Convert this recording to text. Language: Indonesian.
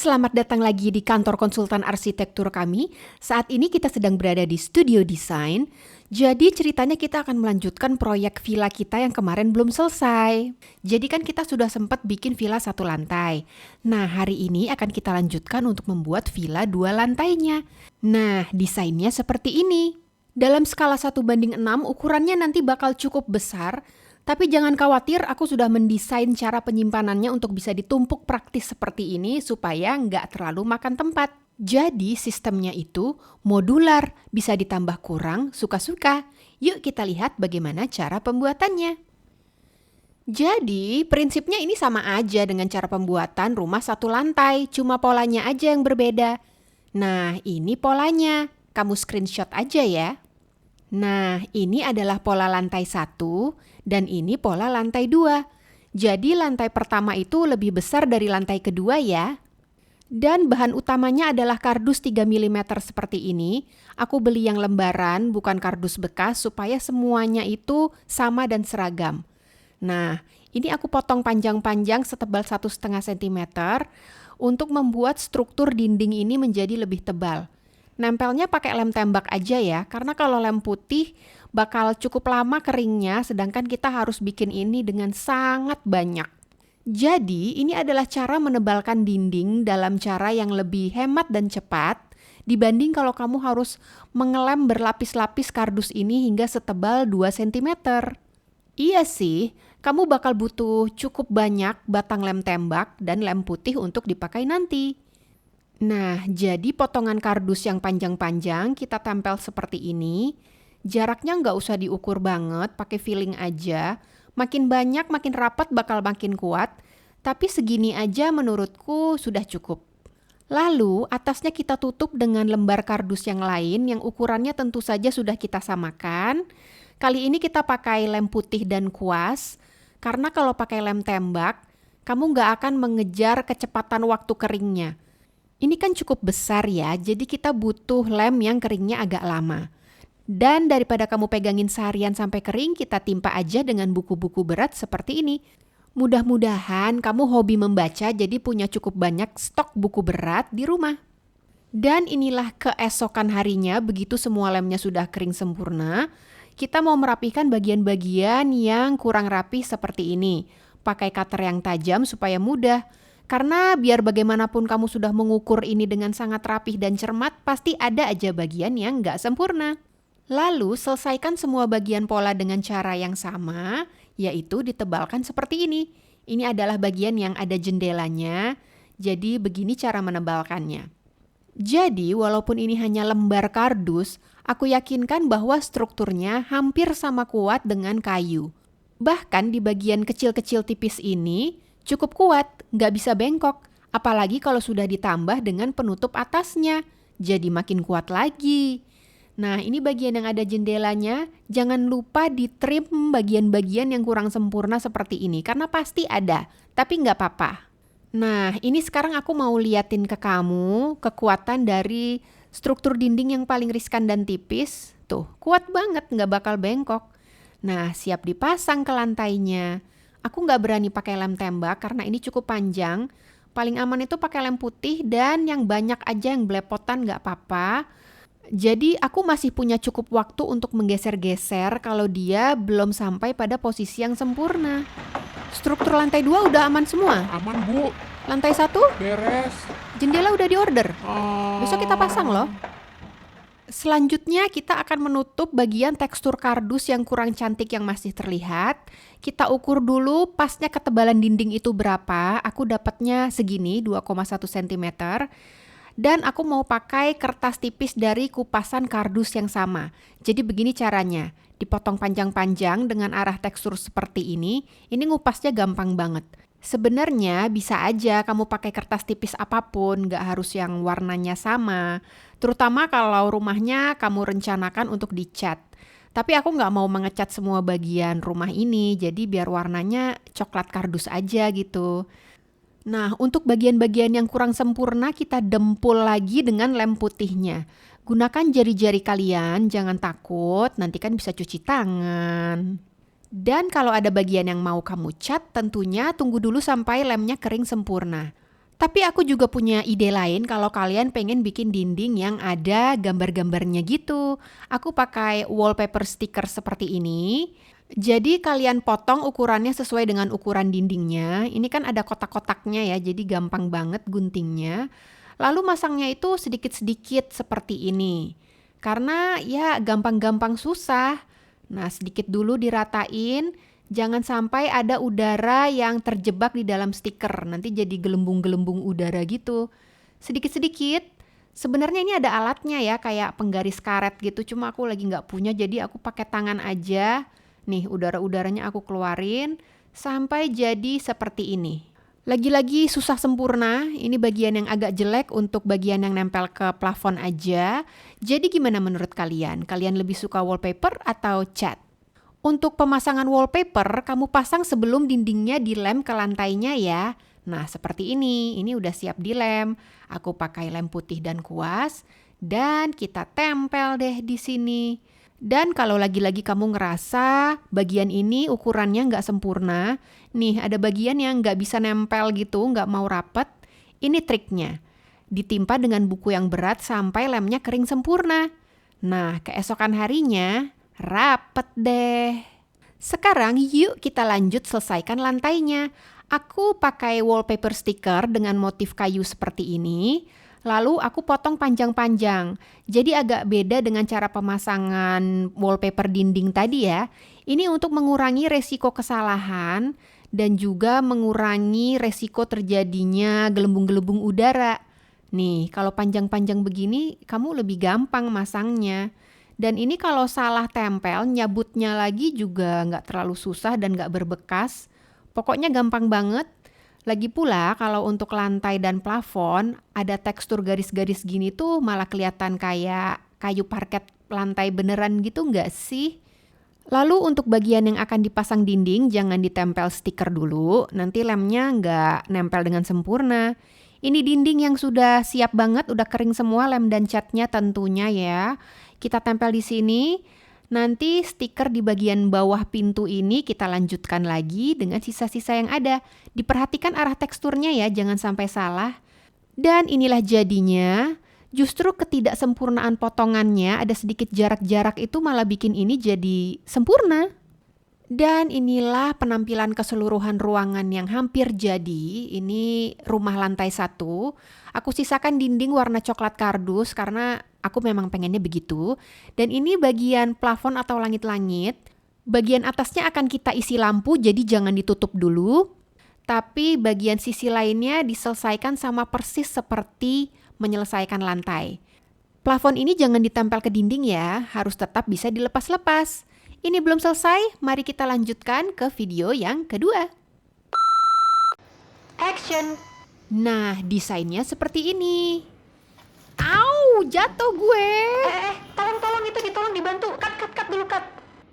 Selamat datang lagi di kantor konsultan arsitektur kami. Saat ini kita sedang berada di studio desain. Jadi ceritanya kita akan melanjutkan proyek villa kita yang kemarin belum selesai. Jadi kan kita sudah sempat bikin villa 1 lantai. Nah, hari ini akan kita lanjutkan untuk membuat villa 2 lantainya. Nah, desainnya seperti ini. Dalam skala 1:6 ukurannya nanti bakal cukup besar. Tapi jangan khawatir, aku sudah mendesain cara penyimpanannya untuk bisa ditumpuk praktis seperti ini supaya nggak terlalu makan tempat. Jadi sistemnya itu modular, bisa ditambah kurang suka-suka. Yuk kita lihat bagaimana cara pembuatannya. Jadi prinsipnya ini sama aja dengan cara pembuatan rumah 1 lantai, cuma polanya aja yang berbeda. Nah ini polanya, kamu screenshot aja ya. Nah, ini adalah pola lantai 1 dan ini pola lantai 2. Jadi lantai pertama itu lebih besar dari lantai kedua ya. Dan bahan utamanya adalah kardus 3 mm seperti ini. Aku beli yang lembaran, bukan kardus bekas supaya semuanya itu sama dan seragam. Nah, ini aku potong panjang-panjang setebal 1,5 cm untuk membuat struktur dinding ini menjadi lebih tebal. Nempelnya pakai lem tembak aja ya, karena kalau lem putih bakal cukup lama keringnya, sedangkan kita harus bikin ini dengan sangat banyak. Jadi ini adalah cara menebalkan dinding dalam cara yang lebih hemat dan cepat dibanding kalau kamu harus mengelem berlapis-lapis kardus ini hingga setebal 2 cm. Iya sih, kamu bakal butuh cukup banyak batang lem tembak dan lem putih untuk dipakai nanti. Nah, jadi potongan kardus yang panjang-panjang kita tempel seperti ini. Jaraknya nggak usah diukur banget, pakai feeling aja. Makin banyak, makin rapat bakal makin kuat. Tapi segini aja menurutku sudah cukup. Lalu, atasnya kita tutup dengan lembar kardus yang lain yang ukurannya tentu saja sudah kita samakan. Kali ini kita pakai lem putih dan kuas. Karena kalau pakai lem tembak, kamu nggak akan mengejar kecepatan waktu keringnya. Ini kan cukup besar ya, jadi kita butuh lem yang keringnya agak lama. Dan daripada kamu pegangin seharian sampai kering, kita timpa aja dengan buku-buku berat seperti ini. Mudah-mudahan kamu hobi membaca, jadi punya cukup banyak stok buku berat di rumah. Dan inilah keesokan harinya, begitu semua lemnya sudah kering sempurna, kita mau merapikan bagian-bagian yang kurang rapi seperti ini. Pakai cutter yang tajam supaya mudah. Karena biar bagaimanapun kamu sudah mengukur ini dengan sangat rapih dan cermat, pasti ada aja bagian yang nggak sempurna. Lalu selesaikan semua bagian pola dengan cara yang sama, yaitu ditebalkan seperti ini. Ini adalah bagian yang ada jendelanya, jadi begini cara menebalkannya. Jadi walaupun ini hanya lembar kardus, aku yakinkan bahwa strukturnya hampir sama kuat dengan kayu. Bahkan di bagian kecil-kecil tipis ini, cukup kuat, nggak bisa bengkok. Apalagi kalau sudah ditambah dengan penutup atasnya. Jadi makin kuat lagi. Nah, ini bagian yang ada jendelanya. Jangan lupa ditrim bagian-bagian yang kurang sempurna seperti ini. Karena pasti ada, tapi nggak apa-apa. Nah, ini sekarang aku mau liatin ke kamu kekuatan dari struktur dinding yang paling riskan dan tipis. Tuh, kuat banget, nggak bakal bengkok. Nah, siap dipasang ke lantainya. Aku nggak berani pakai lem tembak karena ini cukup panjang. Paling aman itu pakai lem putih dan yang banyak aja yang belepotan nggak apa-apa. Jadi aku masih punya cukup waktu untuk menggeser-geser kalau dia belum sampai pada posisi yang sempurna. Struktur lantai 2 udah aman semua? Aman, Bu. Lantai 1? Beres. Jendela udah diorder? Besok kita pasang loh. Selanjutnya kita akan menutup bagian tekstur kardus yang kurang cantik yang masih terlihat. Kita ukur dulu pasnya ketebalan dinding itu berapa. Aku dapatnya segini 2,1 cm. Dan aku mau pakai kertas tipis dari kupasan kardus yang sama. Jadi begini caranya. Dipotong panjang-panjang dengan arah tekstur seperti ini. Ini ngupasnya gampang banget. Sebenarnya bisa aja kamu pakai kertas tipis apapun, nggak harus yang warnanya sama. Terutama kalau rumahnya kamu rencanakan untuk dicat. Tapi aku nggak mau mengecat semua bagian rumah ini, jadi biar warnanya coklat kardus aja gitu. Nah, untuk bagian-bagian yang kurang sempurna kita dempul lagi dengan lem putihnya. Gunakan jari-jari kalian, jangan takut, nanti kan bisa cuci tangan. Dan kalau ada bagian yang mau kamu cat, tentunya tunggu dulu sampai lemnya kering sempurna. Tapi aku juga punya ide lain kalau kalian pengen bikin dinding yang ada gambar-gambarnya gitu. Aku pakai wallpaper sticker seperti ini. Jadi kalian potong ukurannya sesuai dengan ukuran dindingnya. Ini kan ada kotak-kotaknya ya, jadi gampang banget guntingnya. Lalu masangnya itu sedikit-sedikit seperti ini. Karena ya gampang-gampang susah. Nah, sedikit dulu diratain. Jangan sampai ada udara yang terjebak di dalam stiker. Nanti jadi gelembung-gelembung udara gitu. Sedikit-sedikit. Sebenarnya ini ada alatnya ya, kayak penggaris karet gitu. Cuma aku lagi nggak punya, jadi aku pakai tangan aja. Nih, udara-udaranya aku keluarin sampai jadi seperti ini. Lagi-lagi susah sempurna, ini bagian yang agak jelek untuk bagian yang nempel ke plafon aja. Jadi gimana menurut kalian? Kalian lebih suka wallpaper atau cat? Untuk pemasangan wallpaper, kamu pasang sebelum dindingnya dilem ke lantainya ya. Nah, seperti ini udah siap dilem. Aku pakai lem putih dan kuas, dan kita tempel deh di sini. Dan kalau lagi-lagi kamu ngerasa bagian ini ukurannya nggak sempurna, nih ada bagian yang nggak bisa nempel gitu, nggak mau rapet, ini triknya. Ditimpa dengan buku yang berat sampai lemnya kering sempurna. Nah, keesokan harinya, rapet deh. Sekarang yuk kita lanjut selesaikan lantainya. Aku pakai wallpaper sticker dengan motif kayu seperti ini. Lalu aku potong panjang-panjang. Jadi agak beda dengan cara pemasangan wallpaper dinding tadi ya. Ini untuk mengurangi resiko kesalahan dan juga mengurangi resiko terjadinya gelembung-gelembung udara. Nih, kalau panjang-panjang begini kamu lebih gampang masangnya. Dan ini kalau salah tempel, nyabutnya lagi juga nggak terlalu susah dan nggak berbekas. Pokoknya gampang banget. Lagi pula kalau untuk lantai dan plafon ada tekstur garis-garis gini tuh malah kelihatan kayak kayu parket lantai beneran gitu nggak sih? Lalu untuk bagian yang akan dipasang dinding jangan ditempel stiker dulu, nanti lemnya nggak nempel dengan sempurna. Ini dinding yang sudah siap banget, udah kering semua lem dan catnya tentunya ya. Kita tempel di sini. Nanti stiker di bagian bawah pintu ini kita lanjutkan lagi dengan sisa-sisa yang ada. Diperhatikan arah teksturnya ya, jangan sampai salah. Dan inilah jadinya. Justru ketidaksempurnaan potongannya, ada sedikit jarak-jarak itu malah bikin ini jadi sempurna. Dan inilah penampilan keseluruhan ruangan yang hampir jadi. Ini rumah lantai 1. Aku sisakan dinding warna coklat kardus karena aku memang pengennya begitu. Dan ini bagian plafon atau langit-langit. Bagian atasnya akan kita isi lampu, jadi jangan ditutup dulu. Tapi bagian sisi lainnya diselesaikan sama persis seperti menyelesaikan lantai. Plafon ini jangan ditempel ke dinding ya, harus tetap bisa dilepas-lepas. Ini belum selesai, mari kita lanjutkan ke video yang kedua. Action! Nah, desainnya seperti ini. Au, jatuh gue. Tolong itu ditolong dibantu. Cut dulu, cut.